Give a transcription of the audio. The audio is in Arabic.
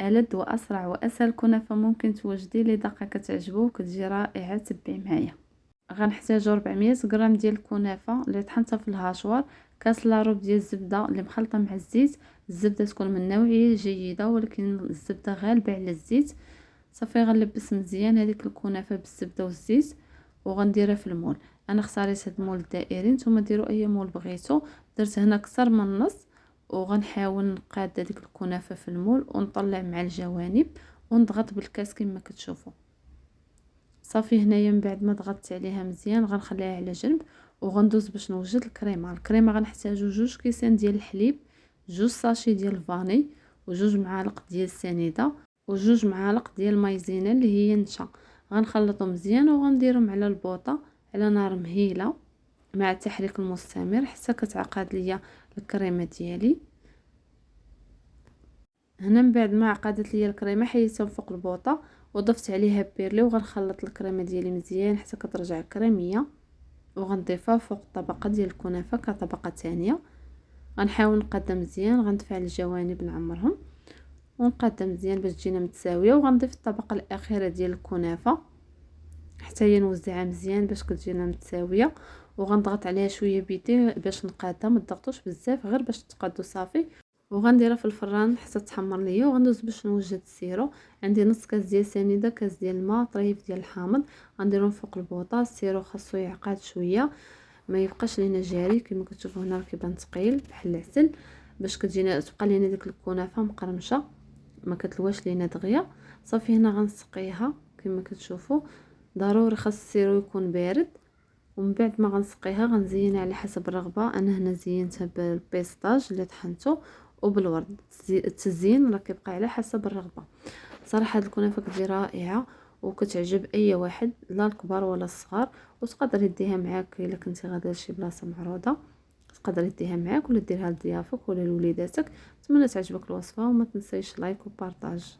ألذ وأسرع وأسهل كنافة ممكن توجدي لي دقة كتعجبو وكتجي رائعة. تبعي معايا. غنحتاجو 400 غرام ديال الكنافة اللي طحنتها في الهاشوار، كاس لاروب ديال الزبدة اللي مخلطة مع الزيت. الزبدة تكون من نوعية جيدة ولكن الزبدة غالبة على الزيت. صافي غنلبس مزيان هذيك الكنافة بالزبدة والزيت وغنديرها في المول. انا اختاريت هاد المول الدائري، نتوما ديروا اي مول بغيتو. درت هنا اكثر من النص وغنحاول نقاد هذيك الكنافة في المول ونطلع مع الجوانب ونضغط بالكاس كما كتشوفوا. صافي هنايا من بعد ما ضغطت عليها مزيان غنخليها على جنب وغندوز باش نوجد الكريمه غنحتاجو 2 كيسان ديال الحليب، 2 ساشي ديال الفاني، و2 معالق ديال السنيده، و2 معالق ديال المايزينا اللي هي نشا. غنخلطهم مزيان وغنديرهم على البوطه على نار مهيله مع التحريك المستمر حتى كتعقد ليا الكريمه ديالي. هنا من بعد ما عقدت ليا الكريمه حيدتها فوق البوطه وضفت عليها بيرلي وغنخلط الكريمه ديالي مزيان حتى كترجع كريميه، وغنضيفها فوق الطبقه ديال الكنافه كطبقه ثانيه. غنحاول نقادها مزيان، غنفعل الجوانب نعمرهم ونقادها مزيان باش تجينا متساويه، وغنضيف الطبقه الاخيره ديال الكنافه حتى هي نوزعها مزيان باش كتجينا متساويه. وغنضغط عليها شويه بيدي باش نقادها، ما تضغطوش بزاف غير باش تقادو صافي. وغنديرها في الفران حتى تحمر ليا وغندوز باش نوجد السيرو. عندي نص كاس ديال سنيده، كاس ديال الماء، طريف ديال الحامض غنديرهم فوق البوطه. السيرو خاصو يعقد شويه ما يبقاش لينا جاري كما كتشوفوا هنا، راه كيبان ثقيل بحال العسل باش كتجينا تبقى لينا ديك الكنافه مقرمشه ما كتلواش لينا دغيا. صافي هنا غنسقيها كما كتشوفوا. ضروري خاص السيرو يكون بارد، ومن بعد ما غنسقيها غنزينها على حسب الرغبه. انا هنا زينتها بالبيستاج اللي طحنته وبالورد. التزيين راه كيبقى على حسب الرغبه. صراحه هاد الكنافه كتجي رائعه وكتعجب اي واحد، لا الكبار ولا الصغار. وتقدر ديها معاك الا كنتي غادا لشي بلاصه معروضه، تقدر ديها معاك ولا ديرها لضيافك ولا لوليداتك. نتمنى تعجبك الوصفه وما تنسيش لايك وبارطاج.